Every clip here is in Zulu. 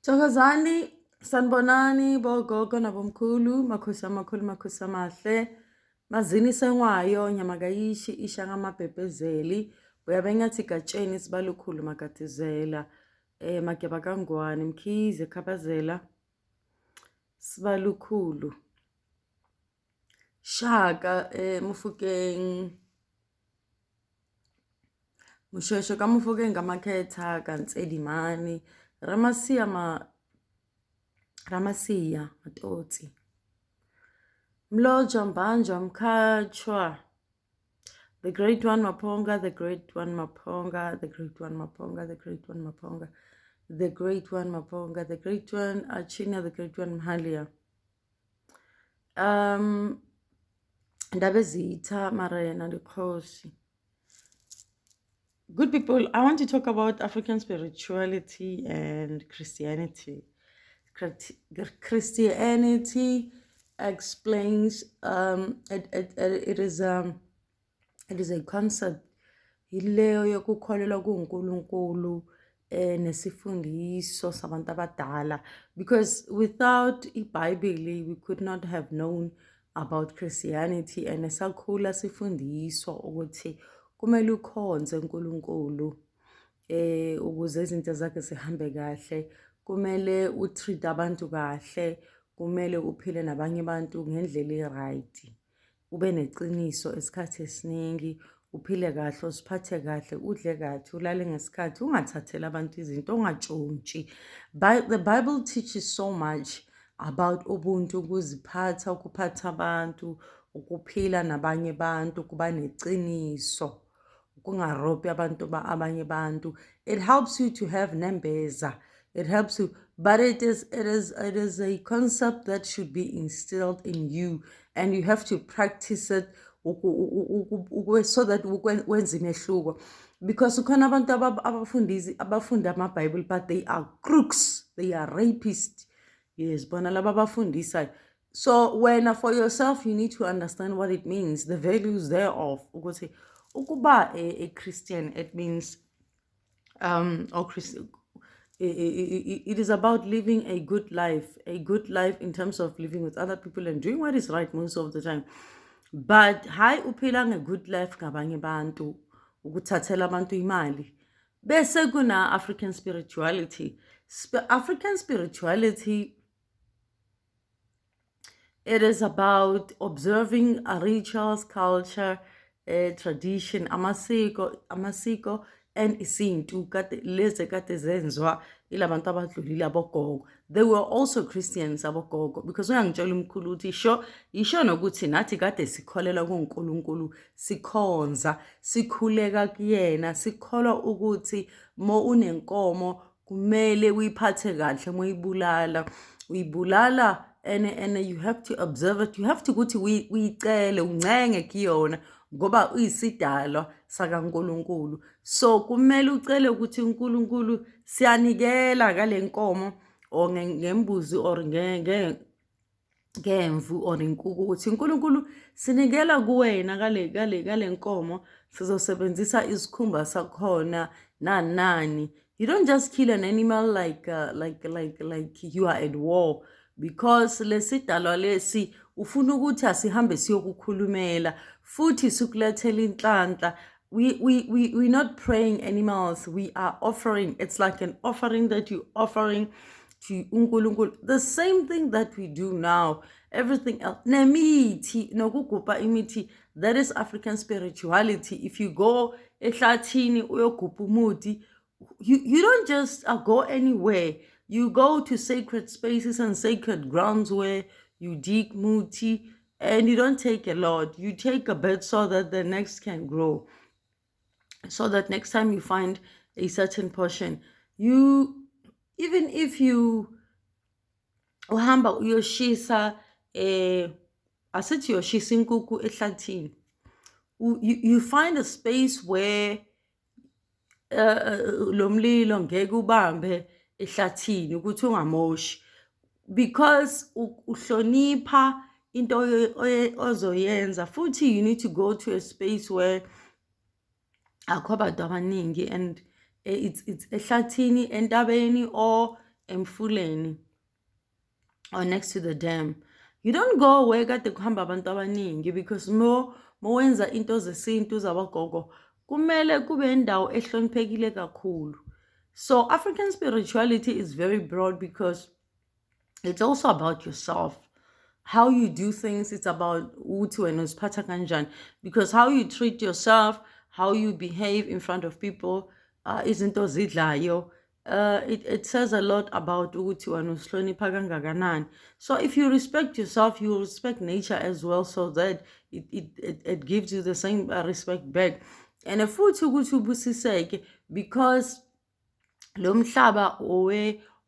Thokozani, sanibonani bogogo nabomkhulu, makhosi amakhulu, makhosi amahle. Mazini sengwayo, nyamakayishi, isha ngamabhebhezeli. Uyabe ngathi gatsheni sibalukhulu magatizela. Magyaba kangwane, mkhize, khabazela. Sibalukhulu. Shaka, mufukeng. Mushosho ka mufukeng ngamakhetha, kanselimani. Ramasiya, matotsi. Mloja Mbanja Mkachwa. The great one Maponga, the great one Maponga, the great one Maponga, the great one Maponga, the great one Maponga, the great one Achina, the great one Mahalia. Ndabezitha Marena Lukosi. Good people, I want to talk about African spirituality and Christianity. Christianity explains it is a concept yileyo yokukholelwa kuNkulunkulu nesifundiso sabantu abadala, because without iBhayibheli we could not have known about Christianity, and esakhula sifundiswa ukuthi kumele ukhonze uNkulunkulu ukuze izinto zakhe zihambe kahle, kumele utreat abantu kahle, kumele uphile nabanye abantu ngendlela right, ube neqiniso esikhathi esiningi, uphile kahle, usiphathe kahle, udle kahle, ulale ngesikhathi, ungathathela abantu izinto, ungatshontshi. The Bible teaches so much about ubuntu, ukuziphatha, ukuphatha abantu, ukuphila nabanye abantu, kuba neqiniso, ukungarobhi abantu abanye abantu. It helps you to have nembeza. It helps you, but it is a concept that should be instilled in you, and you have to practice it so that wenze imehluko. Because ukhona abantu abafunda amaBhayibheli, but they are crooks, they are rapists. Yes, bona laba abafundisa. So when for yourself you need to understand what it means, the values thereof. Ukuthi ukuba a Christian, it means or Christian, it is about living a good life in terms of living with other people and doing what is right most of the time. But hayi uphila nge-good life ngabanye bantu, ukuthathela abantu imali. Bese kuna African spirituality. African spirituality, it is about observing rituals, culture, tradition, amasiko and isintu lezi kade zenzwa ilabantu abadlulile abogogo. They were also Christians abogogo, because uyangitshela umkhulu ukuthi isho nokuthi nathi kade sikholelwa kuNkulunkulu, sikhonza, sikhuleka kuyena, sikholwa ukuthi mo unenkomo kumele uyiphathe kahle, mo uyibulala and you have to observe it. You have to ukuthi uyicele uncenge kuyona ngoba uyisidalwa sakaNkulunkulu. So kumele ucele ukuthi uNkulunkulu siyanikela ngale nkomo or ngembuzi or ngemvu or inkukhu, ukuthi uNkulunkulu sinikela kuwena ngale nkomo, sizosebenzisa isikhumba sakhona nani. You don't just kill an animal like you are at war, because lesidalwa lesi ufuna ukuthi asihambe siyokukhulumela futhi sikulethela inhlanhla. We're not praying animals, we are offering. It's like an offering that you're offering to uNkulunkulu. The same thing that we do now, everything else. Nemithi, nokugubha imithi, that is African spirituality. If you go ehlathini uyogubha umuthi, you don't just go anywhere. You go to sacred spaces and sacred grounds where you dig muti, and you don't take a lot. You take a bit so that the next can grow. So that next time you find a certain portion, even if you uhamba uyoshisa asithi uyoshisa inkukhu ehlathini, you find a space where lo mlilo ngeke ubambe ehlathini ukuthi ungamoshi, because uhlonipha into ozoyenza. Futhi you need to go to a space where akho abantu abaningi, and it's ehlathini, entabeni, or emfuleni or next to the dam, you don't go where kade kuhamba abantu abaningi, because mowenza into zesintu zabagogo kumele kube indawo ehloniphekile kakhulu. So African spirituality is very broad because it's also about yourself, how you do things. It's about uthi wena uziphatha kanjani, because how you treat yourself, how you behave in front of people, izinto zidlayo, it says a lot about ukuthi wena usihlonipha kangakanani. So if you respect yourself, you respect nature as well, so that it gives you the same respect back. And futhi ukuthi ubusiseke, because lo mhlaba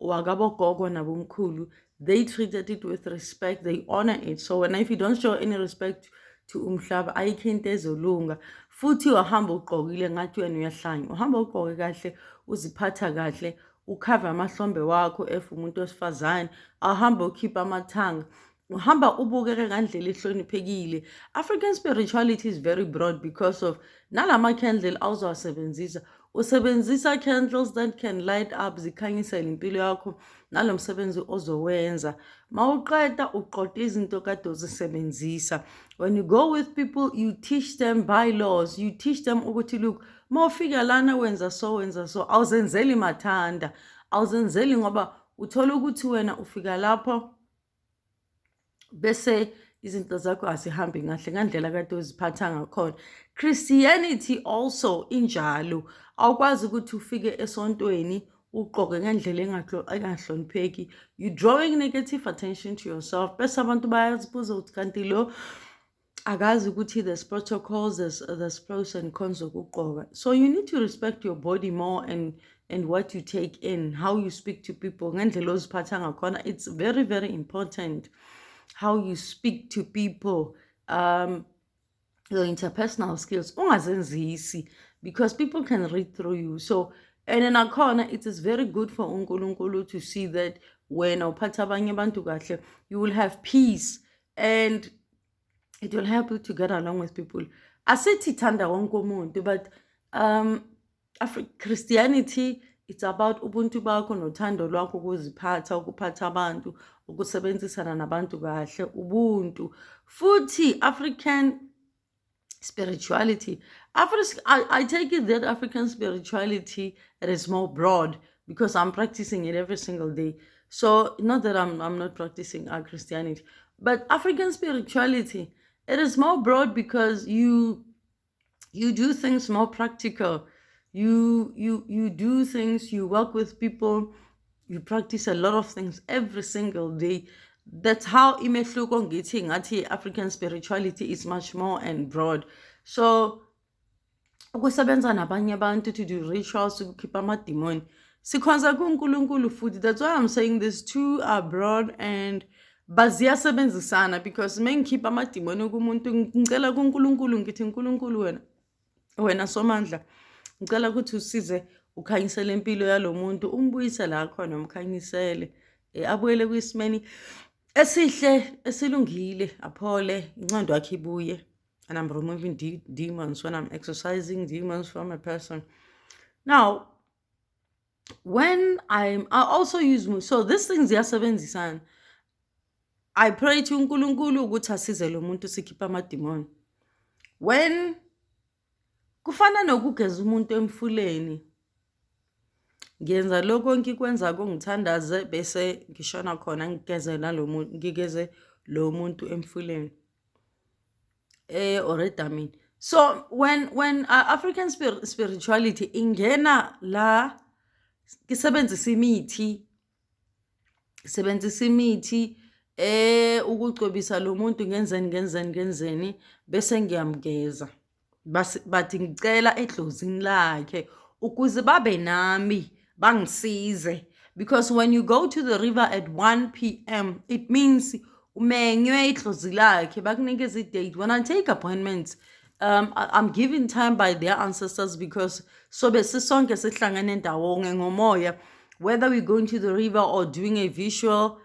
wakabogogo nabomkhulu, they treated it with respect, they honor it. So if you don't show any respect to umhlaba, ayikho into ezolunga. Futhi wahamba ugqokile ngathi wena uyahlanya, uhamba ugqoke kahle, uziphatha kahle, ukhava amahlombe wakho if umuntu wesifazane, ahamba ukhipha amathanga, uhamba ubukeke ngandlela ehloniphekile. African spirituality is very broad because of nalama candle awuzawasebenzisa, usebenzisa candles that can light up, zikhanyisele impilo yakho nalo msebenzi ozowenza. Mawuqeda uqoqa izinto kade uzisebenzisa. When you go with people, you teach them bylaws, you teach them ukuthi look, mawufika lana wenza so, awuzenzeli mathanda, awuzenzeli ngoba uthola ukuthi wena ufika lapho bese izinto zakho azihambi kahle ngandlela kade uziphatha ngakhona. Christianity also injalo, awukwazi ukuthi ufike esontweni ugqoke ngendlela engahlonipheki, you drawing negative attention to yourself. Bese abantu bayazibuza ukuthi kanti lo akazi ukuthi there's protocols, there's pros and cons zokugqoka. So you need to respect your body more and what you take in, how you speak to people, ngendlela oziphatha ngakhona. It's very, very important how you speak to people, your interpersonal skills, ungazenzisi, because people can read through you. So, and in akhona, it is very good for uNkulunkulu to see that when uphatha abanye abantu kahle, you will have peace and it will help you to get along with people. Asithi thanda wonke umuntu, but Christianity, it's about ubuntu bakho nothando lwakho, ukuziphatha, ukuphatha abantu, ukusebenzisana nabantu kahle, ubuntu. Futhi African spirituality, I take it that African spirituality, it is more broad because I'm practicing it every single day. So not that I'm not practicing Christianity, but African spirituality, it is more broad because you do things more practical. You do things, you work with people, you practice a lot of things every single day. That's how imehluko ngithi ngathi African spirituality is much more and broad. So ukusebenza nabanye abantu, to do rituals, ukukhipha amadimoni, sikhonza kuNkulunkulu futhi. That's why I'm saying these two are broad and baziyasebenzisana, because mengikhipha amadimoni kumuntu ngicela kuNkulunkulu, ngithi uNkulunkulu wena somandla, ngicela ukuthi usize ukhanyisele impilo yalo muntu, umbuyise la khona, umkhanyisele abuyele kwisimeni esihle esilungile, aphole, incendo yakhe ibuye. And I'm removing demons when I'm exorcising demons from a person. Now, when I also use, so these things ziyasebenzisana. I pray to uNkulunkulu ukuthi asize lo muntu sikhipha amadimoni. When kufana nokugeza umuntu emfuleni, ngiyenza lokho ngikwenzako, ngithandaze bese ngishona khona ngigeze lo muntu emfuleni or edamini. So when African spirituality ingena la, ngisebenzisa imithi ukucwebisa lo muntu ngenzeni bese ngiyamgeza, bathi ngicela edlozini lakhe ukuze babe nami bangisize. Because when you go to the river at 1 p.m, it means umenywe idlozi lakhe, bakunikeza i-date. When I take appointments, I'm given time by their ancestors, because sobe sisonke sihlangane ndawonye ngomoya, whether we're going to the river or doing a visual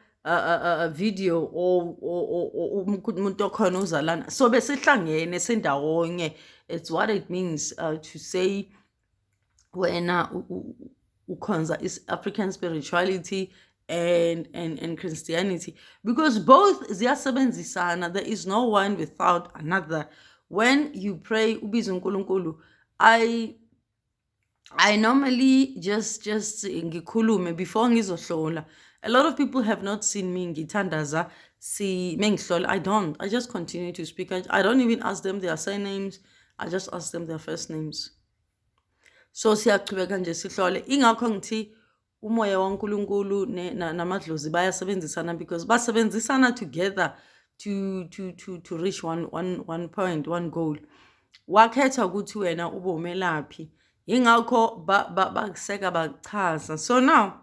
video or umuntu okhona uzalana, sobe sihlangene sindawonye. It's what it means to say wena ukhonza is African spirituality and Christianity, because both ziyasebenzisana. There is no one without another. When you pray ubiza uNkulunkulu, I normally just ngikhulume before ngizohlola. A lot of people have not seen me ngithandaza mengihlola. I just continue to speak. I don't even ask them their surnames. I just ask them their first names. So siyachubeka nje sihlole. Ingakho ngithi umoya waNkulunkulu namadlozi bayasebenzisana, because basebenzisana together to reach one point, one goal. Wakhetha ukuthi wena ube umelaphi, ingakho bakuseka bachaza. So now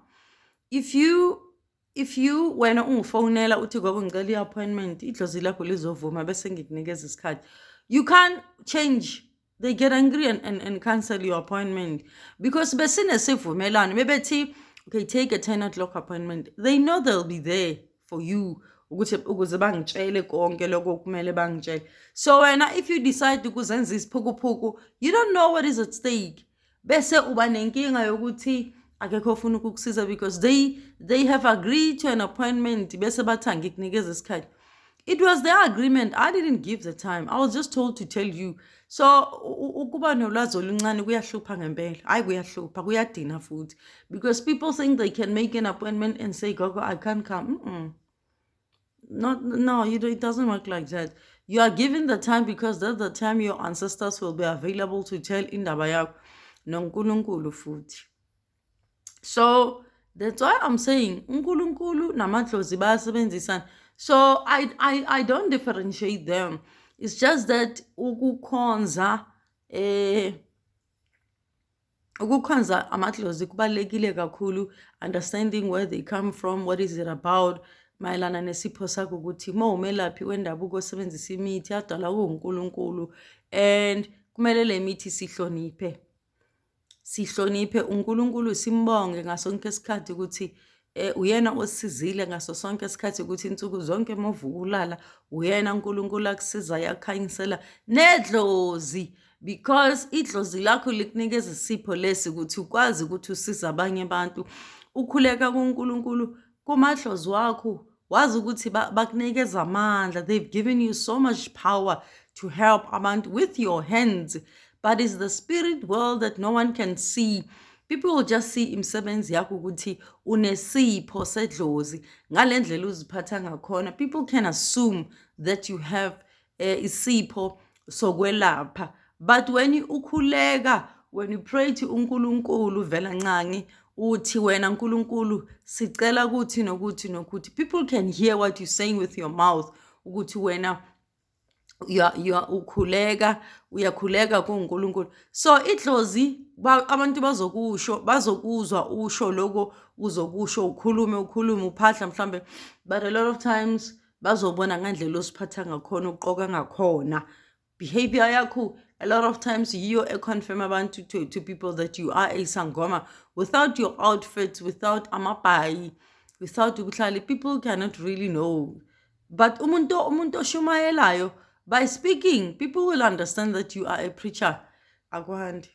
if you wena ungifonela uthi gogo ngicela i-appointment, idlozi lakho lizovuma bese ngikunikeza isikhathi, you can't change. They get angry and cancel your appointment, because besinesivumelano bebethi okay, take a 10 o'clock appointment. They know they'll be there for you ukuze bangitshele konke lokho kumele bangitshele. So wena if you decide ukuzenza isiphukuphuku, you don't know what is at stake, bese uba nenkinga yokuthi akekho ufuna ukukusiza, because they have agreed to an appointment bese bathi ngikunikeza isikhathi. It was their agreement. I didn't give the time. I was just told to tell you. So ukuba nolwazi oluncane kuyahlupha ngempela. Hayi kuyahlupha, kuyadina futhi, because people think they can make an appointment and say gogo I can't come. No, it doesn't work like that. You are given the time because that's the time your ancestors will be available to tell indaba yakho noNkulunkulu futhi. So that's why I'm saying uNkulunkulu namadlozi bayasebenzisana. So I don't differentiate them. It's just that ukukhonza amadlozi kubalekile kakhulu, understanding where they come from, what is it about, mayelana nesipho sakho ukuthi umelaphi wendabuko osebenzisa imithi yadala kuNkulunkulu, and kumele le mithi sihloniphe uNkulunkulu, simbonge ngaso sonke isikhathi ukuthi uyena osizile ngaso sonke isikhathi, ukuthi insuku zonke movuka ulala uyena uNkulunkulu akusiza yakhanyisela nedlozi, because idlozi lakho likunikeza isipho lesi ukuthi ukwazi ukuthi usiza abanye abantu, ukhuleka kuNkulunkulu kumadlozi wakho, wazi ukuthi bakunikeza amandla. They've given you so much power to help abantu with your hands, but it's the spirit world that no one can see. People will just see imisebenzi yakho ukuthi unesipho sedlozi ngalendlela uziphatha ngakhona. People can assume that you have isipho sokwelapha, but when you ukhuleka, when you pray to uNkulunkulu vela ncangi uthi wena uNkulunkulu sicela ukuthi nokuthi nokuthi, people can hear what you're saying with your mouth ukuthi wena uyakhuleka kuNkulunkulu. So idlozi abantu bazokuzwa usho lokho uzokusho, ukhulume uphahla mhlambe, but a lot of times bazobona ngandlela osiphatha ngakhona, uqoka ngakhona, behavior yakho. A lot of times yiyo confirm abantu to people that you are a sangoma. Without your outfits, without amabhayi, without ubuhlali, people cannot really know. But umuntu oshumayelayo, by speaking, people will understand that you are a preacher. Akwandi.